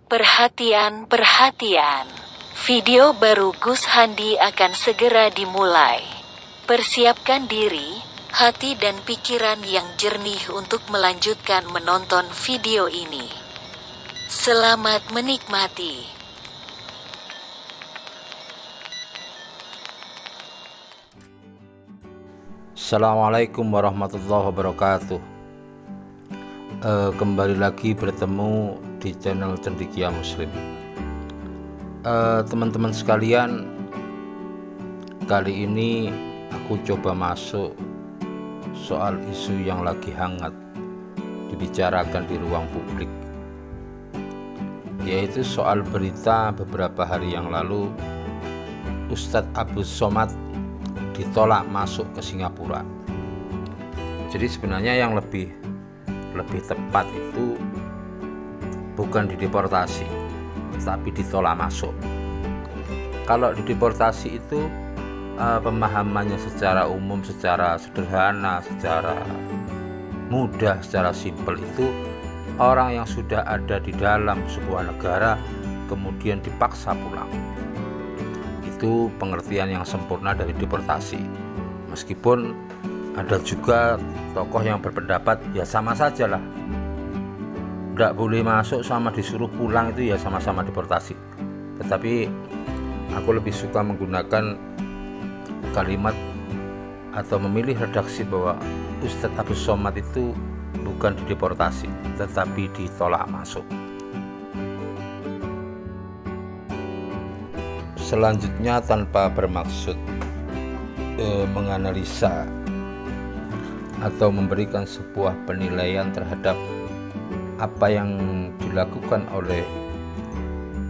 Perhatian, perhatian. Video baru Gus Handi akan segera dimulai. Persiapkan diri, hati dan pikiran yang jernih untuk melanjutkan menonton video ini. Selamat menikmati. Assalamualaikum warahmatullahi wabarakatuh. Kembali lagi bertemu di channel Cendekia Muslim. Teman-teman sekalian, kali ini aku coba masuk soal isu yang lagi hangat dibicarakan di ruang publik, yaitu soal berita beberapa hari yang lalu Ustadz Abdus Somad ditolak masuk ke Singapura. Jadi sebenarnya yang lebih tepat itu bukan dideportasi, tapi ditolak masuk. Kalau dideportasi itu pemahamannya secara umum, secara sederhana, secara mudah, secara simpel itu orang yang sudah ada di dalam sebuah negara kemudian dipaksa pulang. Itu pengertian yang sempurna dari deportasi. Meskipun ada juga tokoh yang berpendapat ya sama saja lah, tidak boleh masuk sama disuruh pulang itu ya sama-sama deportasi. Tetapi aku lebih suka menggunakan kalimat atau memilih redaksi bahwa Ustadz Abdus Somad itu bukan dideportasi tetapi ditolak masuk. Selanjutnya, tanpa bermaksud menganalisa atau memberikan sebuah penilaian terhadap apa yang dilakukan oleh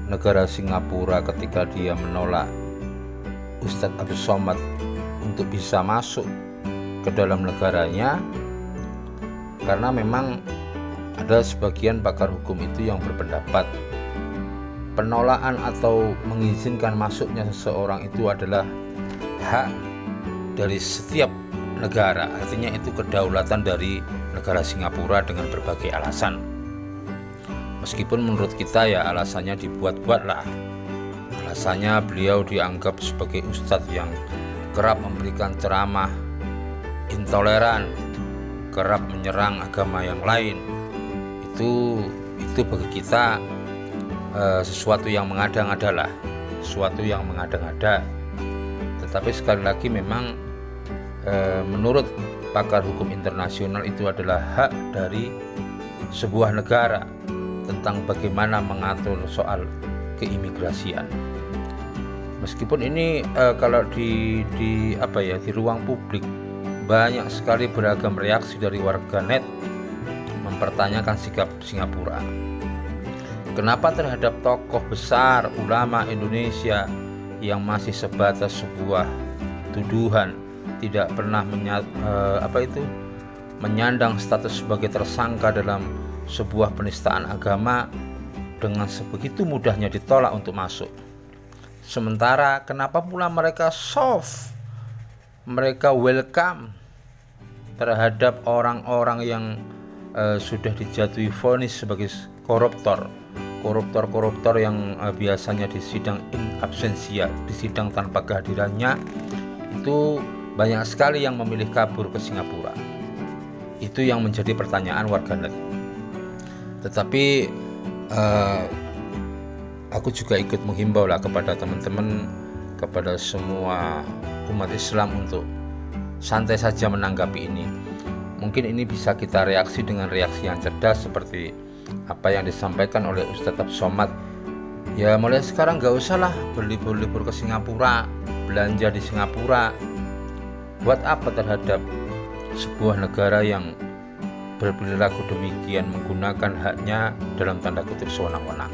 negara Singapura ketika dia menolak Ustadz Abdus Somad untuk bisa masuk ke dalam negaranya, karena memang ada sebagian pakar hukum itu yang berpendapat penolakan atau mengizinkan masuknya seseorang itu adalah hak dari setiap negara. Artinya itu kedaulatan dari negara Singapura dengan berbagai alasan. Meskipun menurut kita ya alasannya dibuat-buat lah. Alasannya beliau dianggap sebagai ustadz yang kerap memberikan ceramah intoleran, kerap menyerang agama yang lain. Itu bagi kita sesuatu yang mengada-ngada lah, sesuatu yang mengada-ngada. Tetapi sekali lagi memang menurut pakar hukum internasional itu adalah hak dari sebuah negara tentang bagaimana mengatur soal keimigrasian. Meskipun ini kalau di ruang publik banyak sekali beragam reaksi dari warganet mempertanyakan sikap Singapura. Kenapa terhadap tokoh besar ulama Indonesia yang masih sebatas sebuah tuduhan, tidak pernah menyandang status sebagai tersangka dalam sebuah penistaan agama, dengan sebegitu mudahnya ditolak untuk masuk? Sementara kenapa pula mereka soft, mereka welcome terhadap orang-orang yang sudah dijatuhi vonis sebagai koruptor yang biasanya disidang in absentia, disidang tanpa kehadirannya. Itu banyak sekali yang memilih kabur ke Singapura. Itu yang menjadi pertanyaan warganet. Tetapi aku juga ikut menghimbau lah kepada teman-teman, kepada semua umat Islam untuk santai saja menanggapi ini. Mungkin ini bisa kita reaksi dengan reaksi yang cerdas seperti apa yang disampaikan oleh Ustadz Abdus Somad. Ya mulai sekarang gak usah lah berlibur-libur ke Singapura, belanja di Singapura. Buat apa terhadap sebuah negara yang berperilaku demikian, menggunakan haknya dalam tanda kutip sewenang-wenang.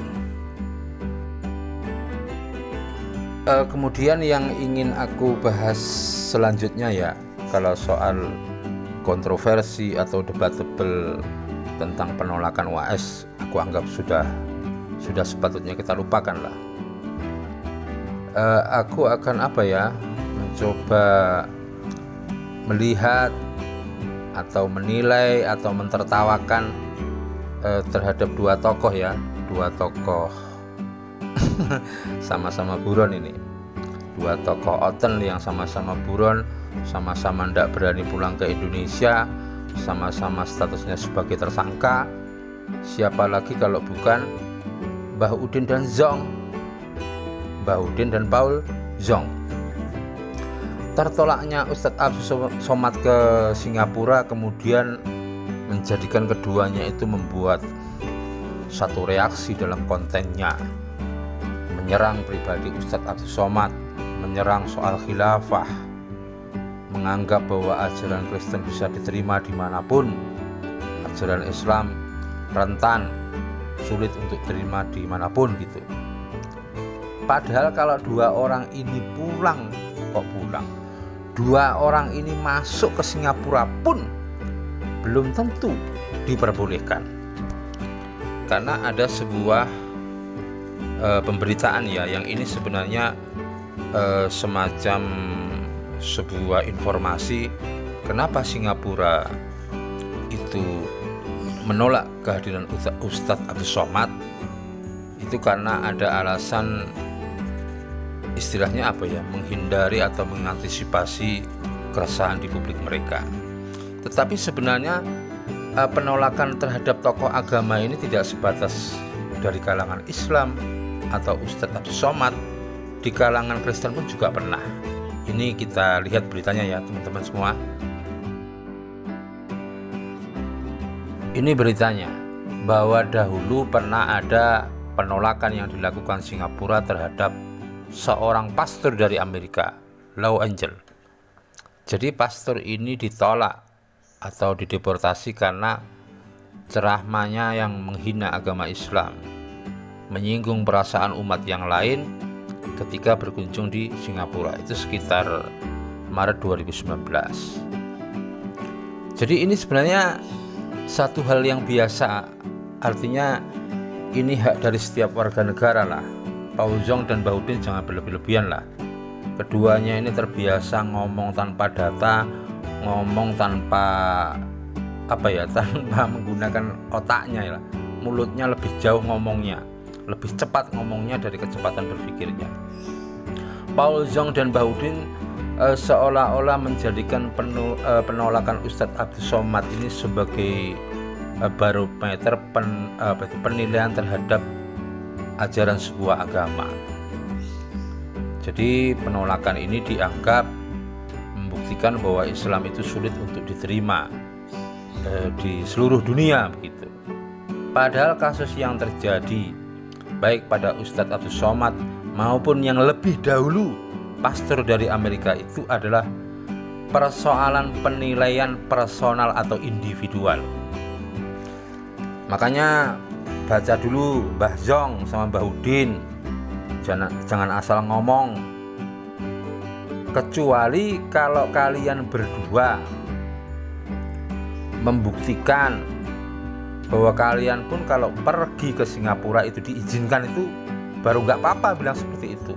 Kemudian yang ingin aku bahas selanjutnya ya, kalau soal kontroversi atau debatable tentang penolakan UAS, aku anggap sudah sepatutnya kita lupakan lah. Aku akan mencoba melihat atau menilai atau mentertawakan terhadap dua dua tokoh sama-sama buron ini, dua tokoh Oten yang sama-sama buron, sama-sama ndak berani pulang ke Indonesia, sama-sama statusnya sebagai tersangka. Siapa lagi kalau bukan Mbah Udin dan Zong, Mbah Udin dan Paul Zong. Tertolaknya Ustadz Abdus Somad ke Singapura kemudian menjadikan keduanya itu membuat satu reaksi dalam kontennya, menyerang pribadi Ustadz Abdus Somad, menyerang soal khilafah, menganggap bahwa ajaran Kristen bisa diterima dimanapun, ajaran Islam rentan, sulit untuk diterima dimanapun gitu. Padahal kalau dua orang ini dua orang ini masuk ke Singapura pun belum tentu diperbolehkan, karena ada sebuah pemberitaan ya, yang ini sebenarnya semacam sebuah informasi kenapa Singapura itu menolak kehadiran Ustadz Abdus Somad. Itu karena ada alasan, istilahnya apa ya, menghindari atau mengantisipasi keresahan di publik mereka. Tetapi sebenarnya penolakan terhadap tokoh agama ini tidak sebatas dari kalangan Islam atau Ustadz Abdus Somad, di kalangan Kristen pun juga pernah. Ini kita lihat beritanya ya teman-teman semua. Ini beritanya, bahwa dahulu pernah ada penolakan yang dilakukan Singapura terhadap seorang pastor dari Amerika, Lou Engle. Jadi pastor ini ditolak atau dideportasi karena ceramahnya yang menghina agama Islam, menyinggung perasaan umat yang lain ketika berkunjung di Singapura. Itu sekitar Maret 2019. Jadi ini sebenarnya satu hal yang biasa, artinya ini hak dari setiap warga negara lah. Paul Zong dan Mbah Udin jangan berlebih-lebihan lah. Keduanya ini terbiasa ngomong tanpa data, ngomong tanpa tanpa menggunakan otaknya lah. Mulutnya lebih jauh ngomongnya, lebih cepat ngomongnya dari kecepatan berpikirnya. Paul Zong dan Mbah Udin seolah-olah menjadikan penolakan Ustadz Abdus Somad ini sebagai barometer penilaian terhadap ajaran sebuah agama. Jadi penolakan ini dianggap membuktikan bahwa Islam itu sulit untuk diterima di seluruh dunia begitu. Padahal kasus yang terjadi baik pada Ustadz Abdus Somad maupun yang lebih dahulu pastor dari Amerika itu adalah persoalan penilaian personal atau individual. Makanya baca dulu Mbah Zong sama Mbah Udin, jangan asal ngomong, kecuali kalau kalian berdua membuktikan bahwa kalian pun kalau pergi ke Singapura itu diizinkan, itu baru nggak apa-apa bilang seperti itu.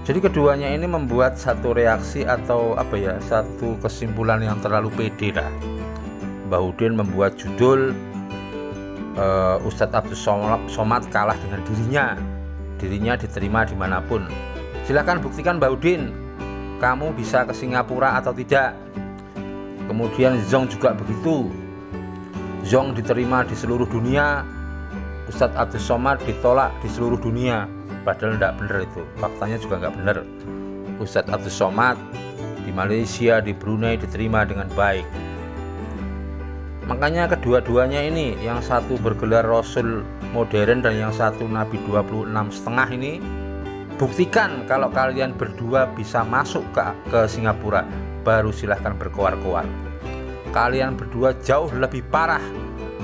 Jadi keduanya ini membuat satu reaksi atau satu kesimpulan yang terlalu pede lah. Mbah Udin membuat judul Ustadz Abdus Somad kalah dengan dirinya diterima dimanapun. Silakan buktikan Mbah Udin, kamu bisa ke Singapura atau tidak. Kemudian Zong juga begitu, Zong diterima di seluruh dunia, Ustadz Abdus Somad ditolak di seluruh dunia. Padahal tidak benar itu, faktanya juga nggak benar. Ustadz Abdus Somad di Malaysia, di Brunei diterima dengan baik. Makanya kedua-duanya ini, yang satu bergelar Rasul modern dan yang satu Nabi 26,5 ini, buktikan kalau kalian berdua bisa masuk ke Singapura, baru silahkan berkoar-koar. Kalian berdua jauh lebih parah,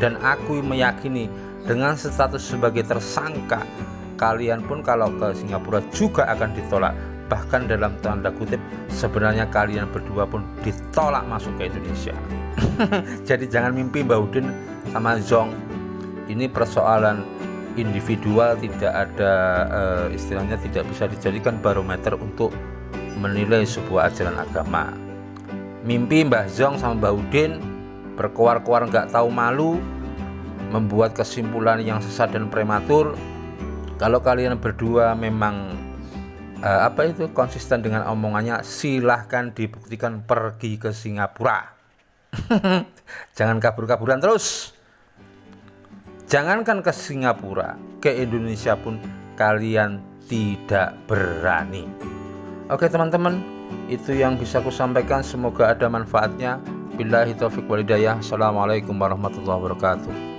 dan aku meyakini dengan status sebagai tersangka, kalian pun kalau ke Singapura juga akan ditolak. Bahkan dalam tanda kutip, sebenarnya kalian berdua pun ditolak masuk ke Indonesia. Jadi jangan mimpi Mbah Udin sama Zong. Ini persoalan individual, tidak ada istilahnya tidak bisa dijadikan barometer untuk menilai sebuah ajaran agama. Mimpi Mbah Zong sama Mbah Udin berkoar-koar nggak tahu malu, membuat kesimpulan yang sesat dan prematur. Kalau kalian berdua memang konsisten dengan omongannya, silahkan dibuktikan pergi ke Singapura. Jangan kabur-kaburan terus. Jangankan ke Singapura, ke Indonesia pun kalian tidak berani. Oke teman-teman, itu yang bisa aku sampaikan. Semoga ada manfaatnya. Billahi taufiq wal hidayah. Assalamualaikum warahmatullahi wabarakatuh.